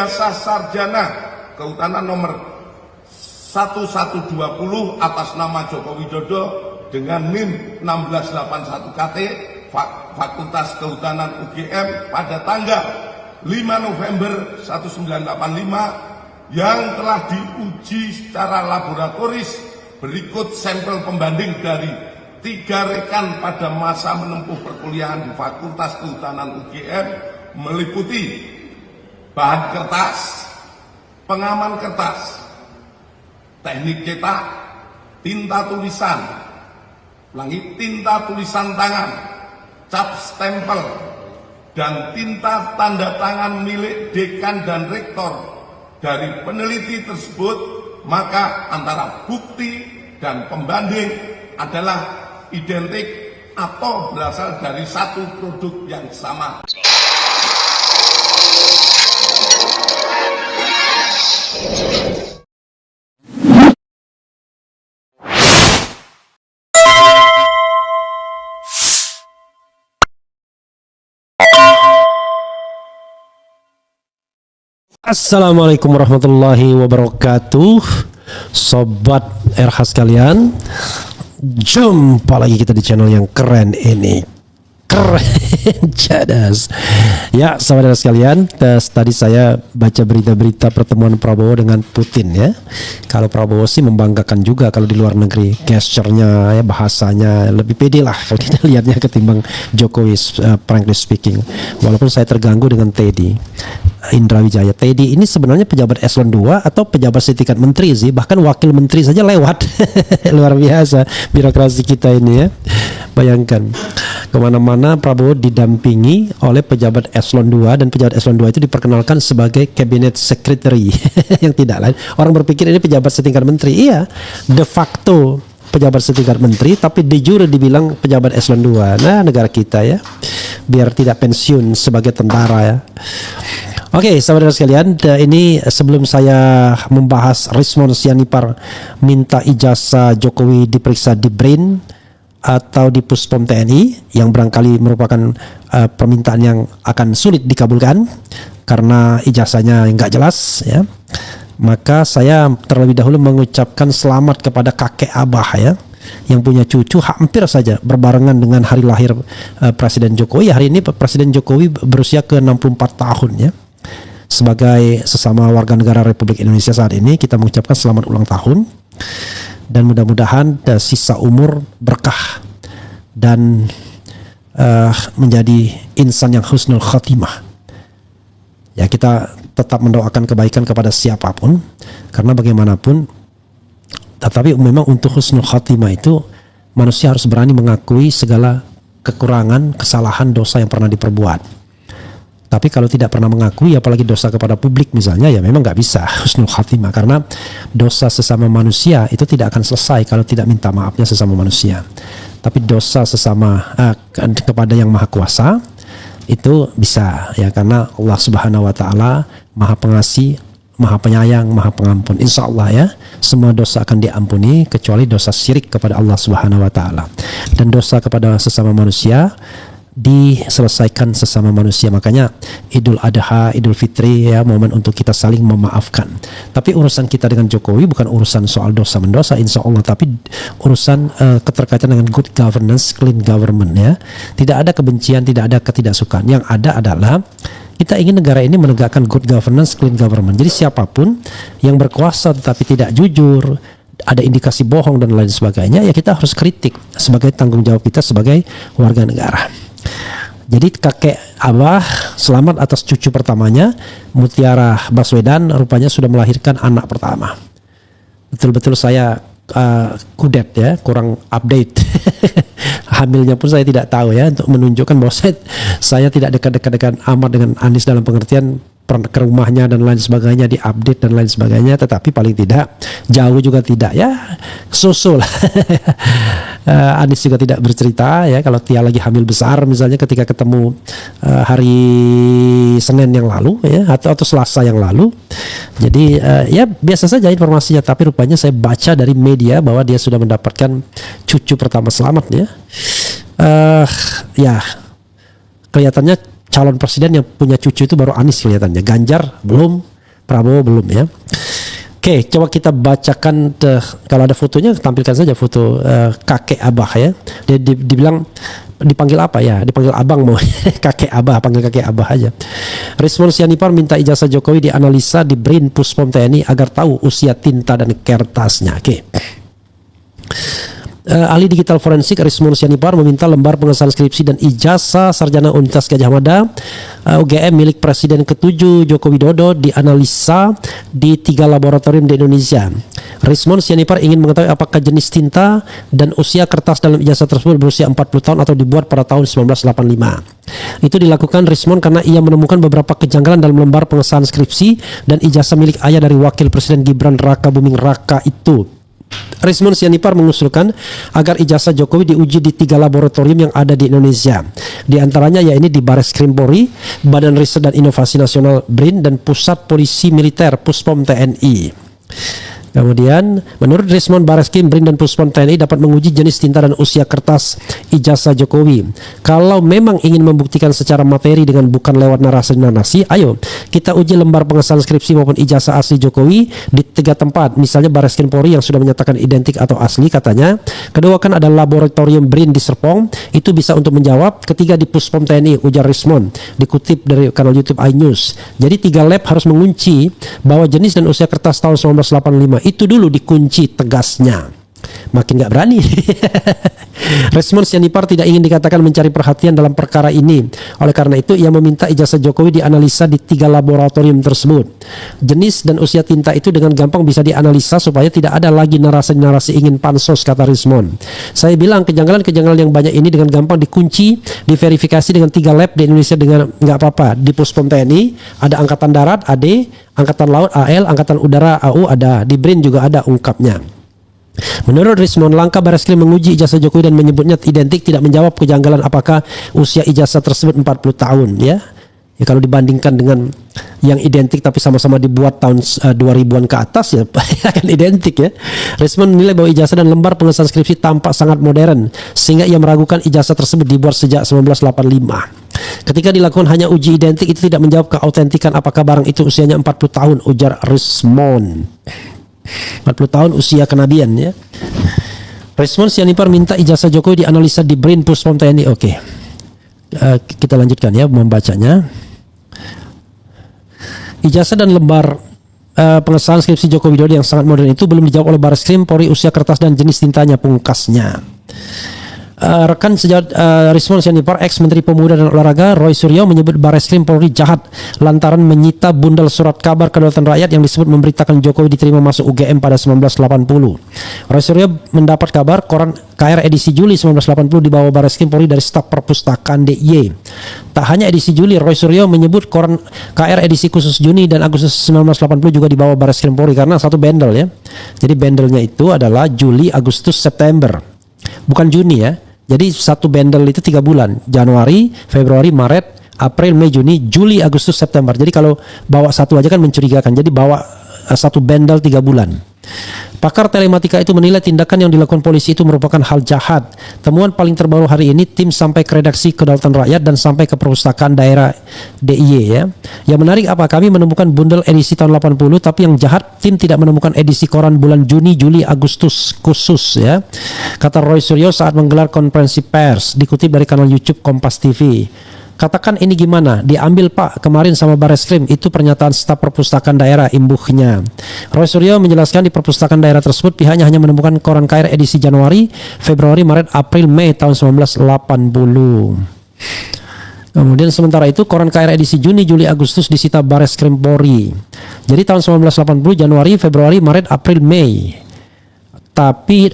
ijazah sarjana kehutanan nomor 1120 atas nama Joko Widodo dengan NIM 1681 KT Fakultas Kehutanan UGM pada tanggal 5 November 1985 yang telah diuji secara laboratoris. Berikut sampel pembanding dari 3 rekan pada masa menempuh perkuliahan di Fakultas Kehutanan UGM meliputi bahan kertas, pengaman kertas, teknik cetak, tinta tulisan, tinta tulisan tangan, cap stempel, dan tinta tanda tangan milik dekan dan rektor. Dari peneliti tersebut, maka antara bukti dan pembanding adalah identik atau berasal dari satu produk yang sama. Assalamualaikum warahmatullahi wabarakatuh, sobat RH sekalian. Jumpa lagi kita di channel yang keren ini, keren cadas ya saudara sekalian. Tadi saya baca berita-berita pertemuan Prabowo dengan Putin ya. Kalau Prabowo sih membanggakan juga kalau di luar negeri, gesturnya ya, bahasanya lebih pede lah kalau kita lihatnya ketimbang Jokowi, frankly speaking. Walaupun saya terganggu dengan Teddy Indra Wijaya. Teddy ini sebenarnya pejabat eselon 2 atau pejabat setingkat menteri sih, bahkan wakil menteri saja lewat. Luar biasa birokrasi kita ini ya. Bayangkan kemana-mana Prabowo didampingi oleh pejabat eselon 2, dan pejabat eselon 2 itu diperkenalkan sebagai cabinet secretary. Yang tidak lain, orang berpikir ini pejabat setingkat menteri. Iya, de facto pejabat setingkat menteri, tapi de jure dibilang pejabat eselon 2. Nah, negara kita ya, biar tidak pensiun sebagai tentara ya. Oke, saudara sekalian, ini sebelum saya membahas Rismon Sianipar minta ijazah Jokowi diperiksa di BRIN atau di Puspom TNI, yang barangkali merupakan permintaan yang akan sulit dikabulkan karena ijazahnya nggak jelas ya, maka saya terlebih dahulu mengucapkan selamat kepada kakek Abah ya, yang punya cucu hampir saja berbarengan dengan hari lahir Presiden Jokowi. Hari ini Presiden Jokowi berusia ke 64 tahun ya. Sebagai sesama warga negara Republik Indonesia saat ini, kita mengucapkan selamat ulang tahun, dan mudah-mudahan sisa umur berkah dan menjadi insan yang husnul khatimah. Ya, kita tetap mendoakan kebaikan kepada siapapun, karena bagaimanapun, tetapi memang untuk husnul khatimah itu manusia harus berani mengakui segala kekurangan, kesalahan, dosa yang pernah diperbuat. Tapi kalau tidak pernah mengakui, apalagi dosa kepada publik misalnya, ya memang nggak bisa husnul khatimah, karena dosa sesama manusia itu tidak akan selesai kalau tidak minta maafnya sesama manusia. Tapi dosa sesama kepada yang maha kuasa itu bisa ya, karena Allah Subhanahu Wa Taala maha pengasih, maha penyayang, maha pengampun. Insya Allah ya, semua dosa akan diampuni kecuali dosa syirik kepada Allah Subhanahu Wa Taala, dan dosa kepada sesama manusia diselesaikan sesama manusia. Makanya Idul Adha, Idul Fitri ya, momen untuk kita saling memaafkan. Tapi urusan kita dengan Jokowi bukan urusan soal dosa mendosa, insya Allah, tapi urusan keterkaitan dengan good governance, clean government ya. Tidak ada kebencian, tidak ada ketidaksukaan. Yang ada adalah kita ingin negara ini menegakkan good governance, clean government. Jadi siapapun yang berkuasa tetapi tidak jujur, ada indikasi bohong dan lain sebagainya, ya kita harus kritik sebagai tanggung jawab kita sebagai warga negara. Jadi kakek Abah selamat atas cucu pertamanya, Mutiara Baswedan, rupanya sudah melahirkan anak pertama. Betul-betul saya kudet ya, kurang update. Hamilnya pun saya tidak tahu ya, untuk menunjukkan bahwa saya tidak dekat-dekat amat dengan Anies dalam pengertian ke rumahnya dan lain sebagainya, diupdate dan lain sebagainya, tetapi paling tidak jauh juga tidak ya, susul. Anies juga tidak bercerita ya kalau Tia lagi hamil besar misalnya ketika ketemu hari Senin yang lalu ya, atau Selasa yang lalu. Jadi ya biasa saja informasinya, tapi rupanya saya baca dari media bahwa dia sudah mendapatkan cucu pertama selamat ya. Ya kelihatannya calon presiden yang punya cucu itu baru Anies kelihatannya. Ganjar belum, Prabowo belum ya. Oke, coba kita bacakan kalau ada fotonya, tampilkan saja foto kakek abah ya. Dia dibilang dipanggil apa ya? Dipanggil abang mau kakek abah, panggil kakek abah aja. Respon Sianipar minta ijazah Jokowi dianalisa di BRIN Puspom TNI agar tahu usia tinta dan kertasnya. Oke. Ahli digital forensik Rismon Sianipar meminta lembar pengesahan skripsi dan ijazah sarjana Universitas Gadjah Mada UGM milik Presiden ke-7 Joko Widodo dianalisa di 3 laboratorium di Indonesia. Rismon Sianipar ingin mengetahui apakah jenis tinta dan usia kertas dalam ijazah tersebut berusia 40 tahun atau dibuat pada tahun 1985. Itu dilakukan Rismon karena ia menemukan beberapa kejanggalan dalam lembar pengesahan skripsi dan ijazah milik ayah dari Wakil Presiden Gibran Raka Buming Raka itu. Rismon Sianipar mengusulkan agar ijazah Jokowi diuji di 3 laboratorium yang ada di Indonesia. Di antaranya yaitu di Bareskrim Polri, Badan Riset dan Inovasi Nasional BRIN, dan Pusat Polisi Militer Puspom TNI. Kemudian, menurut Rismon, Bareskrim, BRIN, dan Puspom TNI dapat menguji jenis tinta dan usia kertas ijazah Jokowi. Kalau memang ingin membuktikan secara materi dengan bukan lewat narasi-narasi, ayo kita uji lembar pengesahan skripsi maupun ijazah asli Jokowi di 3 tempat. Misalnya Bareskrim Polri yang sudah menyatakan identik atau asli katanya. Kedua kan ada laboratorium BRIN di Serpong, itu bisa untuk menjawab. Ketiga di Puspom TNI, ujar Rismon, dikutip dari kanal YouTube iNews. Jadi 3 lab harus mengunci bahwa jenis dan usia kertas tahun 1985 itu dulu dikunci, tegasnya. Makin gak berani. Rismon Sianipar tidak ingin dikatakan mencari perhatian dalam perkara ini. Oleh karena itu ia meminta ijazah Jokowi dianalisa di 3 laboratorium tersebut. Jenis dan usia tinta itu dengan gampang bisa dianalisa supaya tidak ada lagi narasi-narasi ingin pansos, kata Rismon. Saya bilang kejanggalan-kejanggalan yang banyak ini dengan gampang dikunci, diverifikasi dengan 3 lab di Indonesia dengan nggak apa-apa. Di Puspom TNI ada Angkatan Darat AD, Angkatan Laut AL, Angkatan Udara AU ada, di BRIN juga ada, ungkapnya. Menurut Rismon, langkah Bareskrim menguji ijazah Jokowi dan menyebutnya identik tidak menjawab kejanggalan apakah usia ijazah tersebut 40 tahun ya. Ya kalau dibandingkan dengan yang identik tapi sama-sama dibuat tahun 2000-an ke atas ya akan identik ya. Rismon menilai bahwa ijazah dan lembar pengesahan skripsi tampak sangat modern sehingga ia meragukan ijazah tersebut dibuat sejak 1985. Ketika dilakukan hanya uji identik itu tidak menjawab keautentikan apakah barang itu usianya 40 tahun, ujar Rismon. 40 tahun usia kenabian ya. Rismon Sianipar minta ijazah Jokowi dianalisa di BRIN Puspom TNI. Oke. Kita lanjutkan ya membacanya. Ijazah dan lembar pengesahan skripsi Joko Widodo yang sangat modern itu belum dijawab oleh Bareskrim Polri, usia kertas dan jenis tintanya, pungkasnya. Rekan sejawat Rismon Sianipar, ex Menteri Pemuda dan Olahraga Roy Suryo menyebut Bareskrim Polri jahat lantaran menyita bundel surat kabar kedaulatan rakyat yang disebut memberitakan Jokowi diterima masuk UGM pada 1980. Roy Suryo mendapat kabar koran KR edisi Juli 1980 dibawa Bareskrim Polri dari staf perpustakaan DIY. Tak hanya edisi Juli, Roy Suryo menyebut koran KR edisi khusus Juni dan Agustus 1980 juga dibawa Bareskrim Polri karena satu bendel ya. Jadi bendelnya itu adalah Juli, Agustus, September. Bukan Juni ya. Jadi satu bendel itu 3 bulan, Januari, Februari, Maret, April, Mei, Juni, Juli, Agustus, September. Jadi kalau bawa satu aja kan mencurigakan. Jadi bawa satu bendel 3 bulan. Pakar telematika itu menilai tindakan yang dilakukan polisi itu merupakan hal jahat. Temuan paling terbaru hari ini tim sampai ke redaksi Kedaulatan Rakyat dan sampai ke perpustakaan daerah DIY ya. Yang menarik apa? Kami menemukan bundel edisi tahun 80 tapi yang jahat tim tidak menemukan edisi koran bulan Juni, Juli, Agustus khusus ya. Kata Roy Suryo saat menggelar konferensi pers dikutip dari kanal YouTube Kompas TV. Katakan ini gimana? Diambil Pak kemarin sama Bareskrim. Itu pernyataan staf perpustakaan daerah, imbuhnya. Roy Suryo menjelaskan di perpustakaan daerah tersebut pihaknya hanya menemukan koran KR edisi Januari, Februari, Maret, April, Mei tahun 1980. Kemudian sementara itu koran KR edisi Juni, Juli, Agustus disita Bareskrim Polri. Jadi tahun 1980 Januari, Februari, Maret, April, Mei. Tapi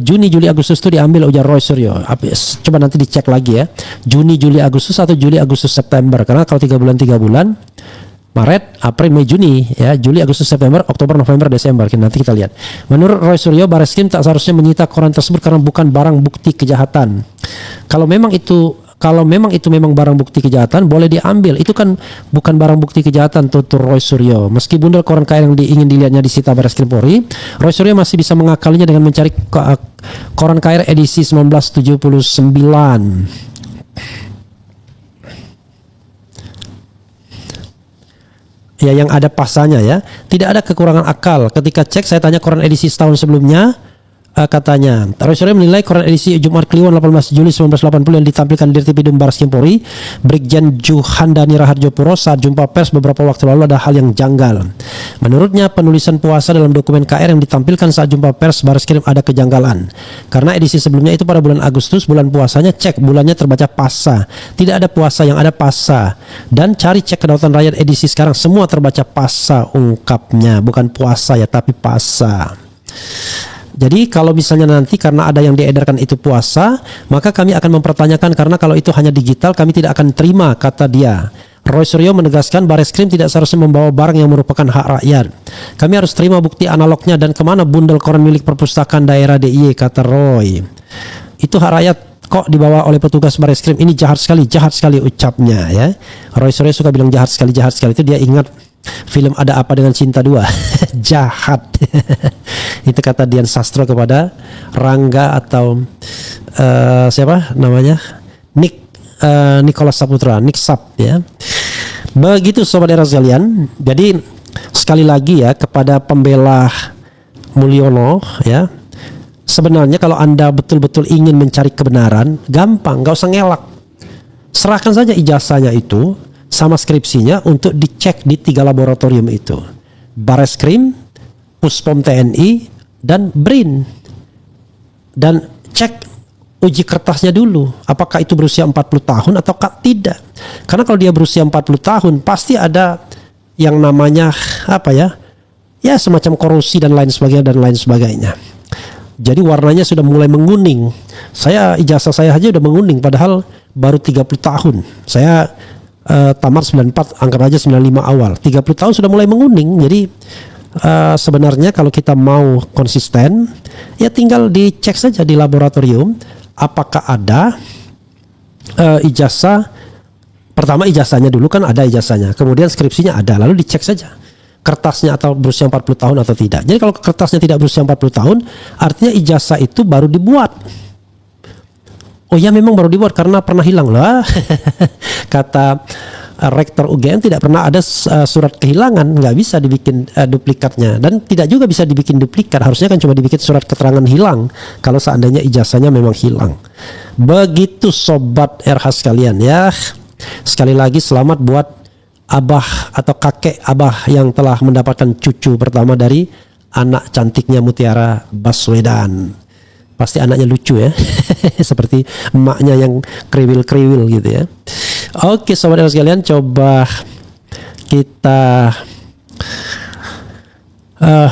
Juni, Juli, Agustus itu diambil, ujar Roy Suryo. Coba nanti dicek lagi ya. Juni, Juli, Agustus atau Juli, Agustus, September. Karena kalau 3 bulan Maret, April, Mei, Juni ya, Juli, Agustus, September, Oktober, November, Desember. Nanti kita lihat. Menurut Roy Suryo, Bareskrim tak seharusnya menyita koran tersebut karena bukan barang bukti kejahatan. Kalau memang itu memang barang bukti kejahatan, boleh diambil. Itu kan bukan barang bukti kejahatan, tutur Roy Suryo. Meski bundel koran KR yang ingin dilihatnya disita Bareskrim Polri, Roy Suryo masih bisa mengakalinya dengan mencari koran KR edisi 1979. ya yang ada pasanya ya. Tidak ada kekurangan akal. Ketika cek saya tanya koran edisi setahun sebelumnya, katanya Roy Suryo menilai koran edisi Jumat Kliwon 18 Juli 1980 yang ditampilkan di Tirtipidum Barreskrim Polri Brigjen Juhandani Raharjo Puro saat jumpa pers beberapa waktu lalu ada hal yang janggal. Menurutnya penulisan puasa dalam dokumen KR yang ditampilkan saat jumpa pers Barreskrim ada kejanggalan karena edisi sebelumnya itu pada bulan Agustus, bulan puasanya cek bulannya terbaca pasa, tidak ada puasa, yang ada pasa. Dan cari cek Kedaulatan Rakyat edisi sekarang semua terbaca pasa, ungkapnya, bukan puasa ya tapi pasa. Jadi kalau misalnya nanti karena ada yang diedarkan itu puasa, maka kami akan mempertanyakan karena kalau itu hanya digital kami tidak akan terima, kata dia. Roy Suryo menegaskan Barreskrim tidak seharusnya membawa barang yang merupakan hak rakyat. Kami harus terima bukti analognya dan kemana bundel koran milik perpustakaan daerah DIY, kata Roy. Itu hak rakyat kok dibawa oleh petugas Barreskrim, ini jahat sekali ucapnya ya. Roy Suryo suka bilang jahat sekali itu dia ingat film Ada Apa Dengan Cinta 2. Jahat. Itu kata Dian Sastro kepada Rangga atau siapa namanya, Nicholas Saputra, Nick Sap ya. Begitu sobat era sekalian. Jadi sekali lagi ya kepada pembela Mulyono ya, sebenarnya kalau Anda betul-betul ingin mencari kebenaran, gampang, gak usah ngelak, serahkan saja ijazahnya itu sama skripsinya untuk dicek di 3 laboratorium itu, Barreskrim, Puspom TNI, dan BRIN, dan cek uji kertasnya dulu apakah itu berusia 40 tahun atau tidak. Karena kalau dia berusia 40 tahun pasti ada yang namanya apa ya semacam korosi dan lain sebagainya. Jadi warnanya sudah mulai menguning. Ijazah saya aja udah menguning padahal baru 30 tahun. Saya tamat 94, anggap aja 95 awal. 30 tahun sudah mulai menguning. Jadi sebenarnya kalau kita mau konsisten, ya tinggal dicek saja di laboratorium apakah ada ijazah. Pertama ijazahnya dulu kan ada ijazahnya, kemudian skripsinya ada, lalu dicek saja kertasnya atau berusia 40 tahun atau tidak. Jadi kalau kertasnya tidak berusia 40 tahun, artinya ijazah itu baru dibuat. Oh ya memang baru dibuat karena pernah hilang lah. Kata rektor UGM tidak pernah ada surat kehilangan, nggak bisa dibikin duplikatnya, dan tidak juga bisa dibikin duplikat. Harusnya kan cuma dibikin surat keterangan hilang kalau seandainya ijazahnya memang hilang. Begitu sobat RH sekalian ya. Sekali lagi selamat buat abah atau kakek abah yang telah mendapatkan cucu pertama dari anak cantiknya Mutiara Baswedan. Pasti anaknya lucu ya. Seperti emaknya yang kriwil-kriwil gitu ya. Oke sobat sekalian, coba kita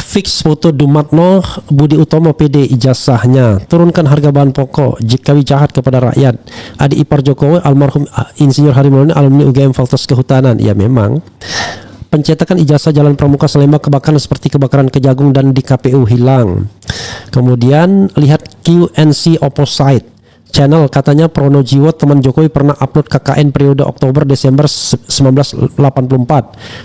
fix foto Dumatno Budi Utomo PD ijazahnya, turunkan harga bahan pokok jika jahat kepada rakyat. Adik ipar Jokowi almarhum Insinyur Harimurti alumni UGM Fakultas Kehutanan. Ya memang pencetakan ijazah Jalan Pramuka Salemba kebakaran seperti kebakaran Kejagung dan di KPU hilang. Kemudian lihat QNC Opposite channel, katanya Pronojiwo teman Jokowi pernah upload KKN periode Oktober-Desember 1984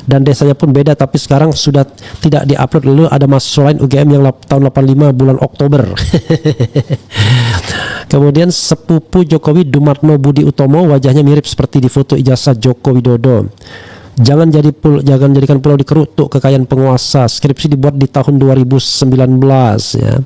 dan desanya pun beda tapi sekarang sudah tidak diupload. Lalu ada mahasiswa lain UGM yang tahun 85 bulan Oktober. Kemudian sepupu Jokowi Dumatno Budi Utomo wajahnya mirip seperti di foto ijazah Joko Widodo. Jangan jadikan pulau dikerutuk kekayaan penguasa. Skripsi dibuat di tahun 2019 ya.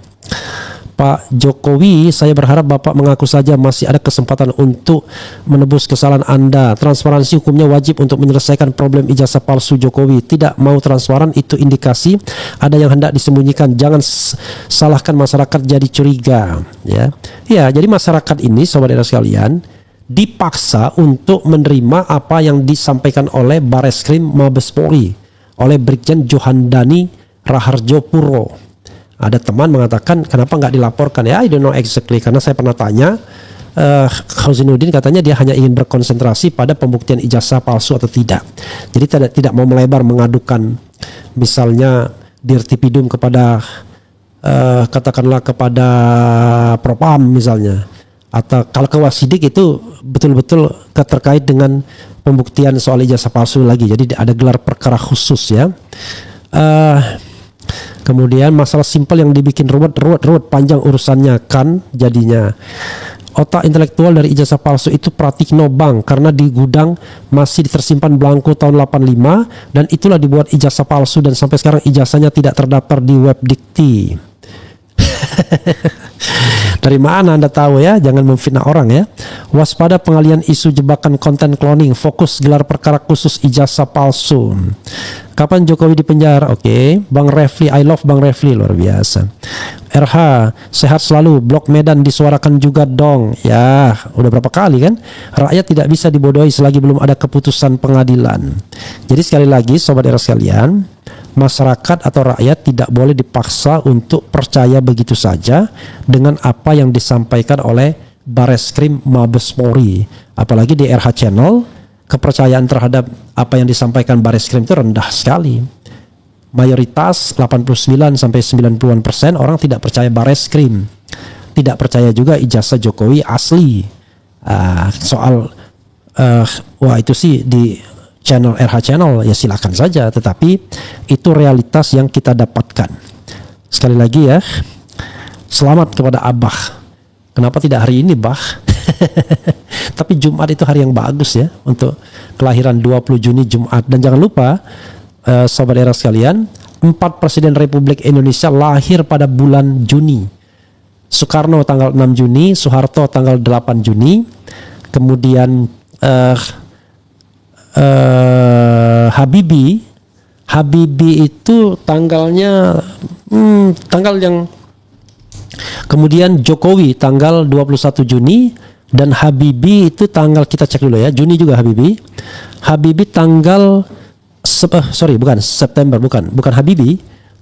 Pak Jokowi, saya berharap Bapak mengaku saja masih ada kesempatan untuk menebus kesalahan Anda. Transparansi hukumnya wajib untuk menyelesaikan problem ijazah palsu Jokowi. Tidak mau transparan itu indikasi ada yang hendak disembunyikan. Jangan salahkan masyarakat jadi curiga ya. Ya, jadi masyarakat ini sobat era sekalian dipaksa untuk menerima apa yang disampaikan oleh Barreskrim Mabes Polri oleh Brigjen Juhandani Raharjo Puro. Ada teman mengatakan kenapa nggak dilaporkan ya, I don't know exactly, karena saya pernah tanya Khauzinuddin katanya dia hanya ingin berkonsentrasi pada pembuktian ijazah palsu atau tidak. Jadi tidak mau melebar mengadukan misalnya Dirtipidum kepada katakanlah kepada Propam misalnya, atau kalau ke Wasidik itu betul-betul terkait dengan pembuktian soal ijazah palsu lagi. Jadi ada gelar perkara khusus ya. Kemudian masalah simpel yang dibikin ruwet panjang urusannya kan jadinya. otak intelektual dari ijazah palsu itu Pratikno Bank, karena di gudang masih tersimpan belangko tahun 85 dan itulah dibuat ijazah palsu dan sampai sekarang ijazahnya tidak terdaftar di Webdikti. Dari mana Anda tahu ya? Jangan memfitnah orang ya. Waspada pengalian isu jebakan konten cloning, fokus gelar perkara khusus ijazah palsu. Kapan Jokowi dipenjara? Oke, Bang Refli, I love Bang Refli, luar biasa. RH, sehat selalu, blok Medan disuarakan juga dong. Ya, udah berapa kali kan? Rakyat tidak bisa dibodohi selagi belum ada keputusan pengadilan. Jadi sekali lagi Sobat Era sekalian, masyarakat atau rakyat tidak boleh dipaksa untuk percaya begitu saja dengan apa yang disampaikan oleh Bareskrim Mabes Polri. Apalagi di RH Channel, kepercayaan terhadap apa yang disampaikan Bareskrim itu rendah sekali. Mayoritas 89 sampai 90% orang tidak percaya Bareskrim. Tidak percaya juga ijazah Jokowi asli. Wah itu sih di channel RH Channel ya silakan saja, tetapi itu realitas yang kita dapatkan. Sekali lagi ya, selamat kepada Abah. Kenapa tidak hari ini, Bah? Tapi Jumat itu hari yang bagus ya untuk kelahiran 20 Juni Jumat. Dan jangan lupa Sobat Era sekalian, 4 Presiden Republik Indonesia lahir pada bulan Juni. Soekarno tanggal 6 Juni, Soeharto tanggal 8 Juni, kemudian Habibie itu tanggalnya tanggal yang, kemudian Jokowi tanggal 21 Juni, dan Habibie itu tanggal, kita cek dulu ya, Juni juga Habibie tanggal bukan September, bukan Habibie,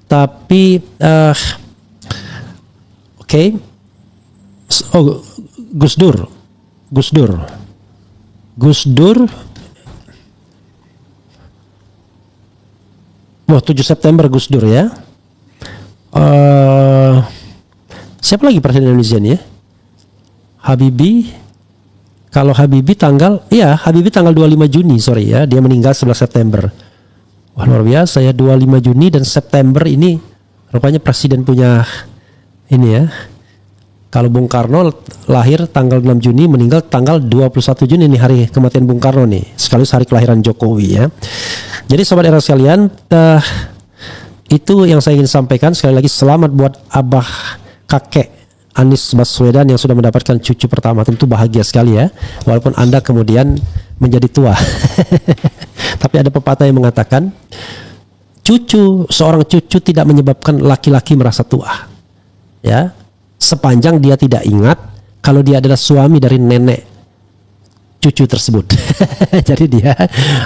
tapi Gus Dur 7 September Gus Dur ya. Siapa lagi Presiden Indonesia nih ya? Habibie. Kalau Habibie tanggal 25 Juni, sorry ya, dia meninggal 11 September. Wah luar biasa ya, 25 Juni dan September ini rupanya presiden punya ini ya. Kalau Bung Karno lahir tanggal 6 Juni, meninggal tanggal 21 Juni, ini hari kematian Bung Karno nih, sekaligus hari kelahiran Jokowi ya. Jadi Sobat Era sekalian, itu yang saya ingin sampaikan. Sekali lagi selamat buat abah kakek Anies Baswedan yang sudah mendapatkan cucu pertama. Tentu bahagia sekali ya, walaupun Anda kemudian menjadi tua. Tapi ada pepatah yang mengatakan seorang cucu tidak menyebabkan laki-laki merasa tua ya, sepanjang dia tidak ingat kalau dia adalah suami dari nenek cucu tersebut. Jadi dia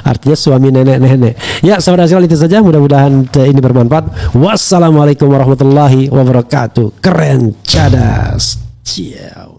artinya suami nenek-nenek. Ya, saudara sekalian, itu saja, mudah-mudahan ini bermanfaat. Wassalamualaikum warahmatullahi wabarakatuh. Keren, cadas. Ciao.